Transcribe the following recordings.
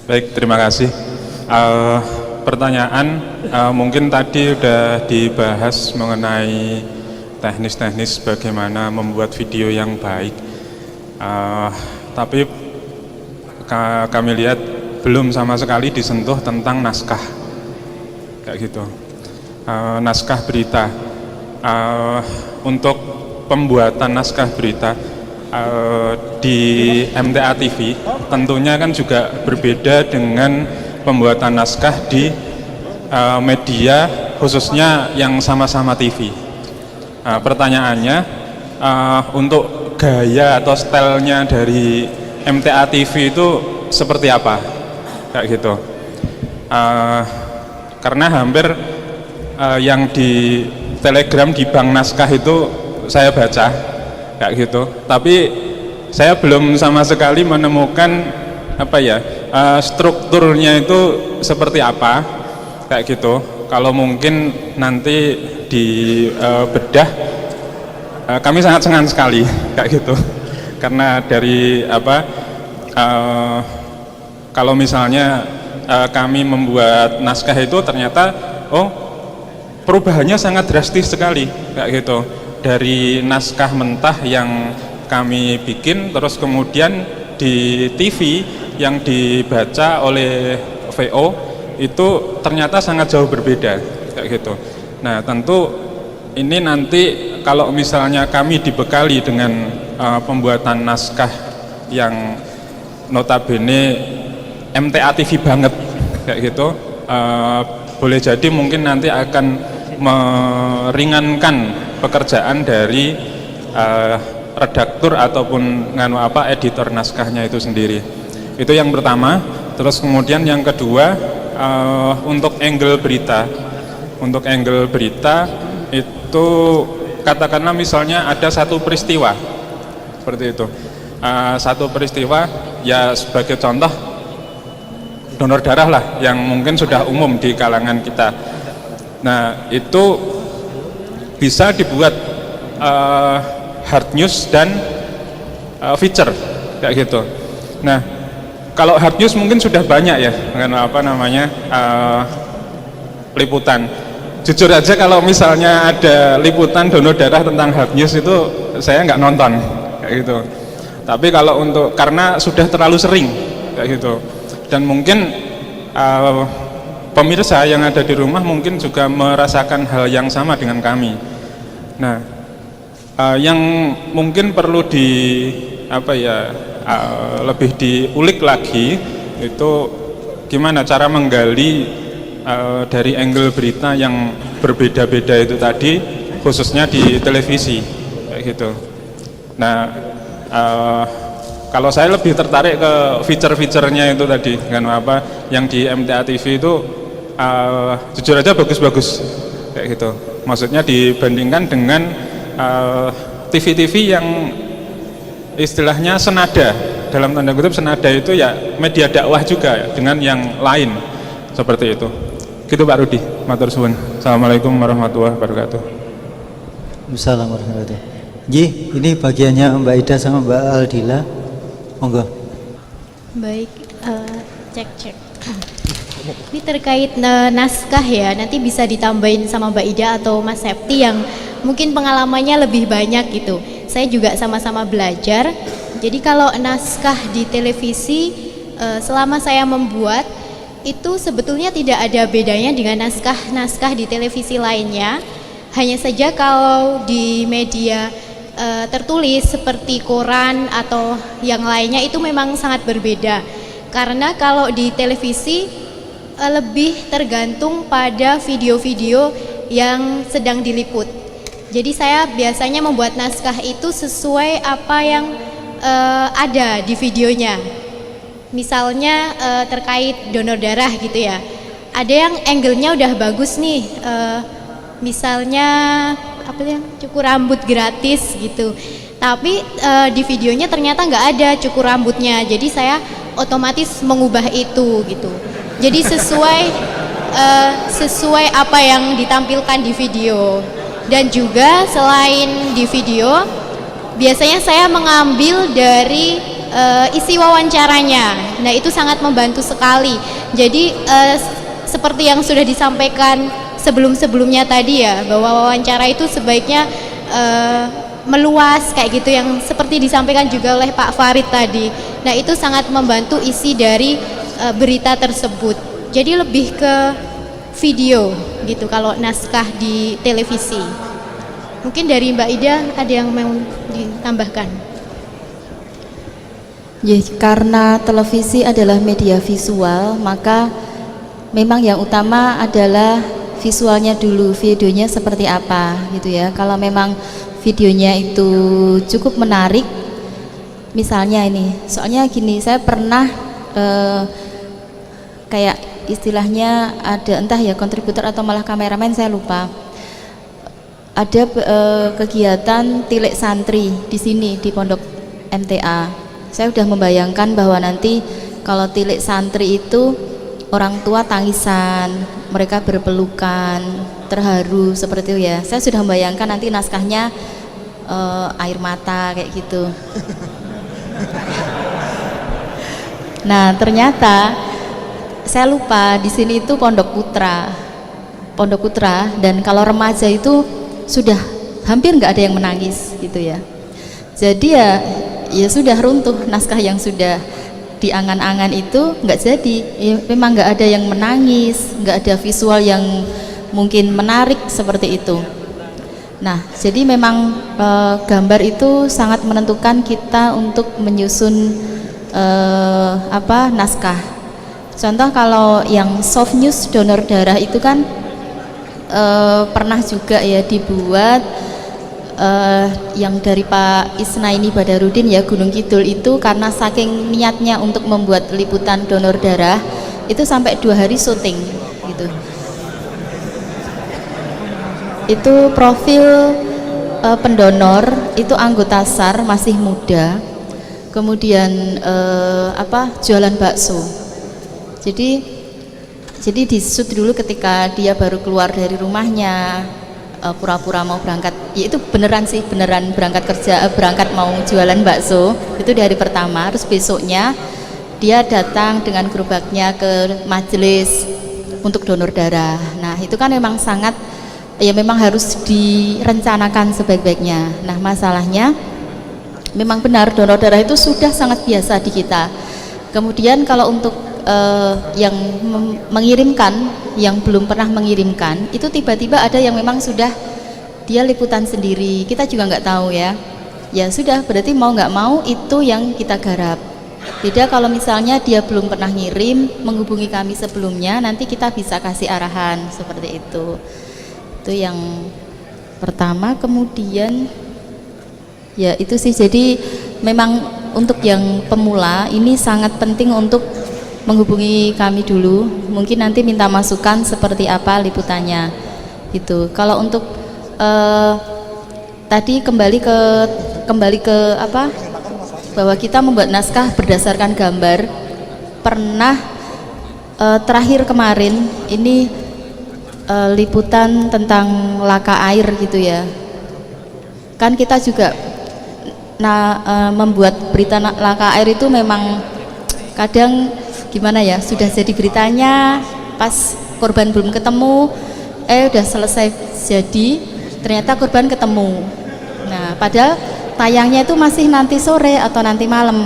Baik, terima kasih. Pertanyaan mungkin tadi sudah dibahas mengenai teknis-teknis bagaimana membuat video yang baik. Tapi kami lihat belum sama sekali disentuh tentang naskah, kayak gitu. Naskah berita. Untuk pembuatan naskah berita di MTA TV tentunya kan juga berbeda dengan pembuatan naskah di media khususnya yang sama-sama TV. Pertanyaannya, untuk gaya atau stylenya dari MTA TV itu seperti apa, kayak gitu. Karena hampir yang di Telegram di Bank Naskah itu saya baca, kayak gitu. Tapi saya belum sama sekali menemukan apa ya, strukturnya itu seperti apa, kayak gitu. Kalau mungkin nanti di bedah, kami sangat senang sekali, kayak gitu. Karena dari apa, kalau misalnya kami membuat naskah itu ternyata perubahannya sangat drastis sekali, kayak gitu. Dari naskah mentah yang kami bikin, terus kemudian di TV yang dibaca oleh VO itu ternyata sangat jauh berbeda, kayak gitu. Nah, tentu ini nanti kalau misalnya kami dibekali dengan pembuatan naskah yang notabene MTA TV banget, kayak gitu, boleh jadi mungkin nanti akan meringankan pekerjaan dari redaktur ataupun editor naskahnya itu sendiri. Itu yang pertama. Terus kemudian yang kedua, untuk angle berita itu katakanlah misalnya ada satu peristiwa seperti itu, satu peristiwa ya, sebagai contoh donor darah lah yang mungkin sudah umum di kalangan kita. Nah, itu bisa dibuat hard news dan feature, kayak gitu. Nah, kalau hard news mungkin sudah banyak ya, dengan liputan. Jujur aja kalau misalnya ada liputan donor darah tentang hard news itu saya nggak nonton, kayak gitu. Tapi kalau karena sudah terlalu sering, kayak gitu. Dan mungkin pemirsa yang ada di rumah mungkin juga merasakan hal yang sama dengan kami. Nah, yang mungkin perlu lebih diulik lagi itu gimana cara menggali dari angle berita yang berbeda-beda itu tadi, khususnya di televisi, kayak gitu. Nah, kalau saya lebih tertarik ke feature-featurenya itu tadi, yang di MTA TV itu jujur aja bagus-bagus, kayak gitu. Maksudnya dibandingkan dengan TV-TV yang istilahnya senada, dalam tanda kutip senada itu ya media dakwah juga ya, dengan yang lain, seperti itu. Gitu Pak Rudi, matur suwun. Assalamualaikum warahmatullahi wabarakatuh. Assalamualaikum warahmatullahi wabarakatuh. Ji, ini bagiannya Mbak Ida sama Mbak Aldila. Monggo. Baik, cek. Ini terkait naskah ya, nanti bisa ditambahin sama Mbak Ida atau Mas Septi yang mungkin pengalamannya lebih banyak gitu. Saya juga sama-sama belajar. Jadi kalau naskah di televisi, selama saya membuat itu sebetulnya tidak ada bedanya dengan naskah-naskah di televisi lainnya. Hanya saja kalau di media tertulis seperti koran atau yang lainnya itu memang sangat berbeda. Karena kalau di televisi lebih tergantung pada video-video yang sedang diliput. Jadi saya biasanya membuat naskah itu sesuai apa yang ada di videonya. Misalnya terkait donor darah gitu ya, ada yang angle-nya udah bagus nih, misalnya cukur rambut gratis gitu, tapi di videonya ternyata nggak ada cukur rambutnya, jadi saya otomatis mengubah itu gitu. Jadi sesuai apa yang ditampilkan di video. Dan juga selain di video, biasanya saya mengambil dari isi wawancaranya. Nah, itu sangat membantu sekali. Jadi seperti yang sudah disampaikan sebelum-sebelumnya tadi ya, bahwa wawancara itu sebaiknya meluas kayak gitu, yang seperti disampaikan juga oleh Pak Farid tadi. Nah, itu sangat membantu isi dari berita tersebut. Jadi lebih ke video gitu kalau naskah di televisi. Mungkin dari Mbak Ida ada yang mau ditambahkan? Ya, karena televisi adalah media visual, maka memang yang utama adalah visualnya dulu, videonya seperti apa gitu ya. Kalau memang videonya itu cukup menarik, misalnya ini, soalnya gini, saya pernah kayak istilahnya ada entah ya kontributor atau malah kameramen, saya lupa. Ada kegiatan tilik santri di sini di Pondok MTA. Saya sudah membayangkan bahwa nanti kalau tilik santri itu orang tua tangisan, mereka berpelukan, terharu seperti itu ya. Saya sudah membayangkan nanti naskahnya air mata kayak gitu. Nah, ternyata saya lupa di sini itu Pondok Putra, dan kalau remaja itu sudah hampir nggak ada yang menangis gitu ya. Jadi ya sudah runtuh naskah yang sudah diangan-angan itu, nggak jadi ya, memang nggak ada yang menangis, nggak ada visual yang mungkin menarik seperti itu. Nah, jadi memang gambar itu sangat menentukan kita untuk menyusun naskah. Contoh kalau yang soft news donor darah itu kan pernah juga ya dibuat yang dari Pak Isnaini Badarudin ya, Gunung Kidul itu, karena saking niatnya untuk membuat liputan donor darah itu sampai 2 hari syuting gitu. Itu profil pendonor itu anggota SAR, masih muda, kemudian jualan bakso. Jadi di shoot dulu ketika dia baru keluar dari rumahnya, pura-pura mau berangkat, ya itu beneran sih, beneran berangkat kerja, berangkat mau jualan bakso, itu di hari pertama. Terus besoknya dia datang dengan gerobaknya ke majelis untuk donor darah. Nah, itu kan memang sangat, ya memang harus direncanakan sebaik-baiknya. Nah, masalahnya memang benar donor darah itu sudah sangat biasa di kita. Kemudian kalau untuk yang mengirimkan, yang belum pernah mengirimkan, itu tiba-tiba ada yang memang sudah dia liputan sendiri, kita juga nggak tahu ya. Ya sudah, berarti mau nggak mau itu yang kita garap. Beda kalau misalnya dia belum pernah ngirim, menghubungi kami sebelumnya, nanti kita bisa kasih arahan seperti itu. Itu yang pertama. Kemudian ya itu sih, jadi memang untuk yang pemula ini sangat penting untuk menghubungi kami dulu, mungkin nanti minta masukan seperti apa liputannya gitu. Kalau untuk tadi kembali ke apa, bahwa kita membuat naskah berdasarkan gambar, pernah terakhir kemarin ini liputan tentang laka air gitu ya. Kan kita juga membuat berita laka air itu memang kadang gimana ya, sudah jadi beritanya pas korban belum ketemu, udah selesai jadi ternyata korban ketemu. Nah, padahal tayangnya itu masih nanti sore atau nanti malam.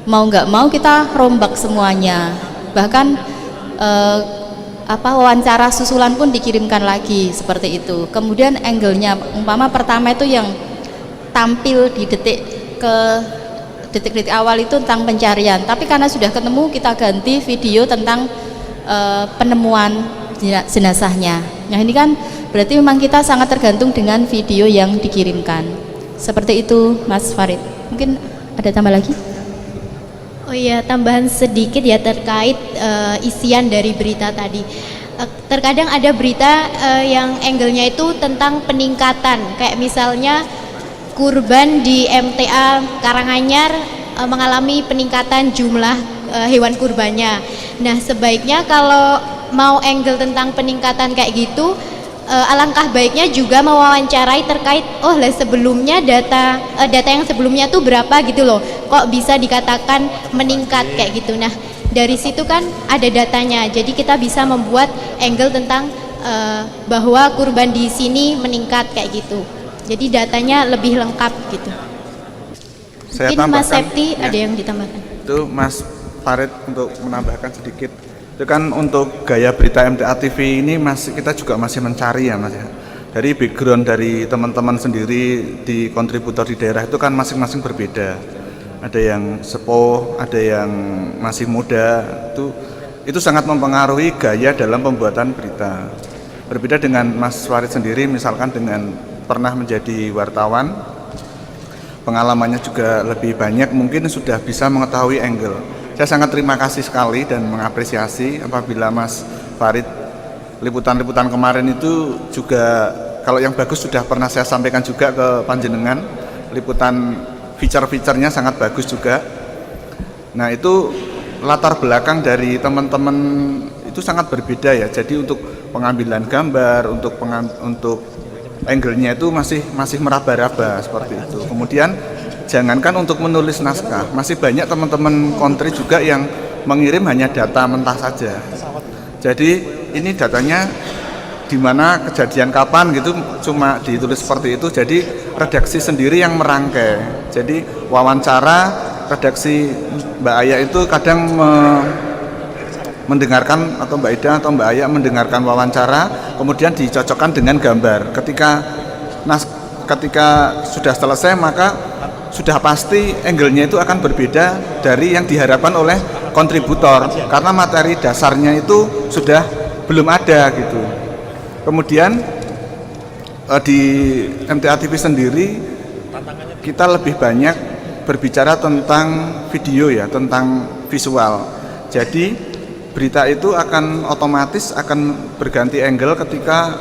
Mau nggak mau kita rombak semuanya, bahkan wawancara susulan pun dikirimkan lagi seperti itu. Kemudian angle-nya umpama pertama itu yang tampil di detik-detik awal itu tentang pencarian, tapi karena sudah ketemu kita ganti video tentang penemuan jenazahnya. Nah, ini kan berarti memang kita sangat tergantung dengan video yang dikirimkan. Seperti itu Mas Farid. Mungkin ada tambah lagi? Oh iya, tambahan sedikit ya terkait isian dari berita tadi. Terkadang ada berita yang angle-nya itu tentang peningkatan, kayak misalnya kurban di MTA Karanganyar mengalami peningkatan jumlah hewan kurbannya. Nah, sebaiknya kalau mau angle tentang peningkatan kayak gitu, alangkah baiknya juga mewawancarai terkait sebelumnya data yang sebelumnya tuh berapa gitu loh. kok bisa dikatakan meningkat kayak gitu. Nah, dari situ kan ada datanya, jadi kita bisa membuat angle tentang bahwa kurban di sini meningkat kayak gitu. Jadi datanya lebih lengkap gitu. Saya Mungkin Mas tambahkan, Septi ya. ada yang ditambahkan. Itu Mas Farid untuk menambahkan sedikit. Itu kan untuk gaya berita MTA TV ini kita juga masih mencari ya Mas ya. Dari background dari teman-teman sendiri di kontributor di daerah itu kan masing-masing berbeda. Ada yang sepuh, ada yang masih muda. Itu sangat mempengaruhi gaya dalam pembuatan berita. Berbeda dengan Mas Farid sendiri, misalkan dengan pernah menjadi wartawan, pengalamannya juga lebih banyak, mungkin sudah bisa mengetahui angle. Saya sangat terima kasih sekali dan mengapresiasi apabila Mas Farid liputan-liputan kemarin itu juga, kalau yang bagus sudah pernah saya sampaikan juga ke panjenengan, liputan feature-featurenya sangat bagus juga. Nah, itu latar belakang dari teman-teman itu sangat berbeda ya. Jadi untuk pengambilan gambar, untuk angle-nya itu masih meraba-raba seperti itu. Kemudian jangankan untuk menulis naskah, masih banyak teman-teman kontri juga yang mengirim hanya data mentah saja. Jadi ini datanya di mana kejadian kapan gitu cuma ditulis seperti itu. Jadi redaksi sendiri yang merangkai. Jadi wawancara redaksi Mbak Aya itu kadang mendengarkan, atau Mbak Ida atau Mbak Aya mendengarkan wawancara, kemudian dicocokkan dengan gambar. Ketika sudah selesai, maka sudah pasti angle-nya itu akan berbeda dari yang diharapkan oleh kontributor, karena materi dasarnya itu sudah belum ada gitu. Kemudian di MTA TV sendiri kita lebih banyak berbicara tentang video ya, tentang visual. Jadi berita itu akan otomatis akan berganti angle ketika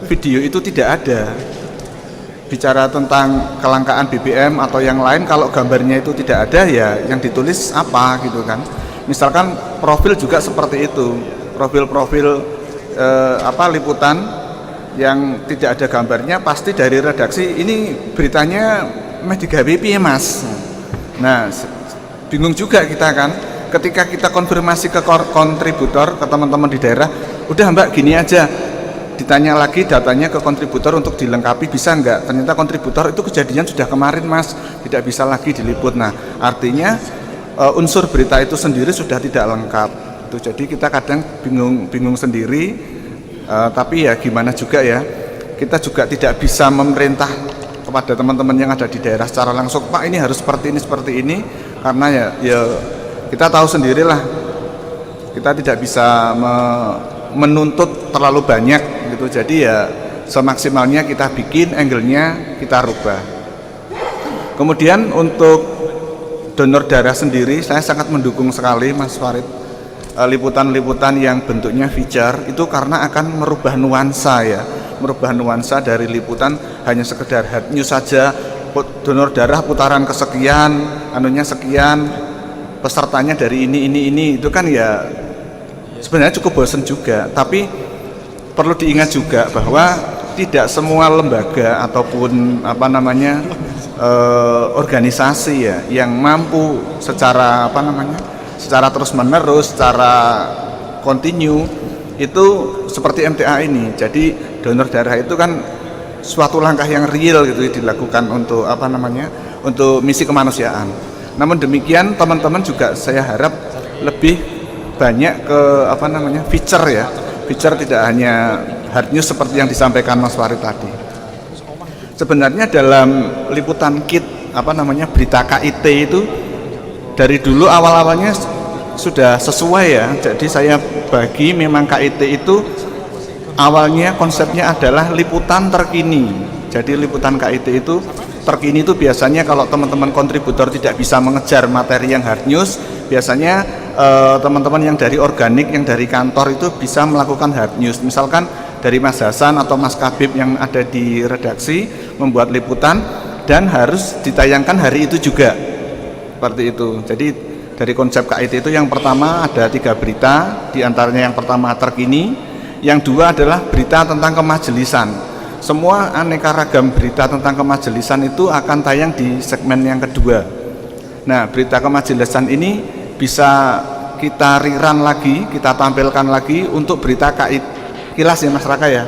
video itu tidak ada. Bicara tentang kelangkaan BBM atau yang lain, kalau gambarnya itu tidak ada ya yang ditulis apa gitu kan. Misalkan profil juga seperti itu, profil-profil liputan yang tidak ada gambarnya, pasti dari redaksi ini beritanya meh digawe piye Mas. Nah, bingung juga kita kan. Ketika kita konfirmasi ke kontributor, ke teman-teman di daerah, udah Mbak gini aja, ditanya lagi datanya ke kontributor untuk dilengkapi, bisa enggak? Ternyata kontributor itu kejadian sudah kemarin Mas, tidak bisa lagi diliput. Nah, artinya unsur berita itu sendiri sudah tidak lengkap. Jadi kita kadang bingung sendiri, tapi ya gimana juga ya, kita juga tidak bisa memerintah kepada teman-teman yang ada di daerah secara langsung, Pak ini harus seperti ini, karena ya kita tahu sendirilah, kita tidak bisa menuntut terlalu banyak gitu. Jadi ya semaksimalnya kita bikin angle-nya, kita rubah. Kemudian untuk donor darah sendiri, saya sangat mendukung sekali Mas Farid, liputan-liputan yang bentuknya feature itu, karena akan merubah nuansa ya, merubah nuansa dari liputan hanya sekedar hard news saja, donor darah putaran kesekian, anunya sekian, pesertanya dari ini itu kan ya sebenarnya cukup bosan juga. Tapi perlu diingat juga bahwa tidak semua lembaga ataupun organisasi ya yang mampu secara secara terus menerus, secara kontinu itu seperti MTA ini. Jadi donor darah itu kan suatu langkah yang real gitu dilakukan untuk untuk misi kemanusiaan. Namun demikian teman-teman juga saya harap lebih banyak ke feature ya. Feature tidak hanya hard news seperti yang disampaikan Mas Farid tadi. Sebenarnya dalam liputan kit berita KIT itu dari dulu awal-awalnya sudah sesuai ya. Jadi saya bagi memang KIT itu awalnya konsepnya adalah liputan terkini. Jadi liputan KIT itu terkini itu biasanya kalau teman-teman kontributor tidak bisa mengejar materi yang hard news, biasanya teman-teman yang dari organik, yang dari kantor itu bisa melakukan hard news. Misalkan dari Mas Hasan atau Mas Kabib yang ada di redaksi membuat liputan dan harus ditayangkan hari itu juga, seperti itu. Jadi dari konsep KIT itu yang pertama ada 3 berita, diantaranya yang pertama terkini, yang 2 adalah berita tentang kemajelisan. Semua aneka ragam berita tentang kemajelisan itu akan tayang di segmen yang kedua. Nah, berita kemajelisan ini bisa kita rerun lagi, kita tampilkan lagi untuk berita kilas ya Mas Raka ya.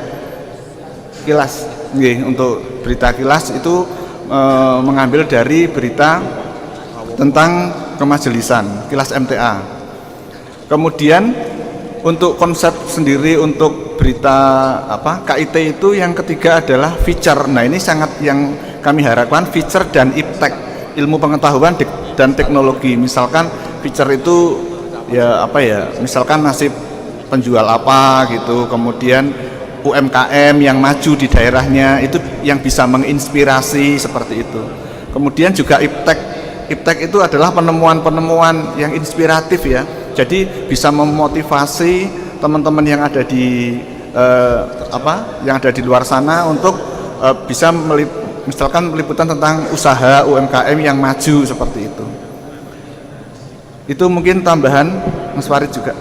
Kilas, nggih, untuk berita kilas itu mengambil dari berita tentang kemajelisan, kilas MTA. Kemudian untuk konsep sendiri untuk berita KIT itu yang ketiga adalah feature. Nah, ini sangat yang kami harapkan, feature dan iptek, ilmu pengetahuan dan teknologi. Misalkan feature itu ya misalkan nasib penjual apa gitu, kemudian UMKM yang maju di daerahnya itu yang bisa menginspirasi seperti itu. Kemudian juga iptek itu adalah penemuan-penemuan yang inspiratif ya. Jadi bisa memotivasi teman-teman yang ada di yang ada di luar sana untuk bisa misalkan meliputan tentang usaha UMKM yang maju seperti itu. Itu mungkin tambahan Mas Farid juga.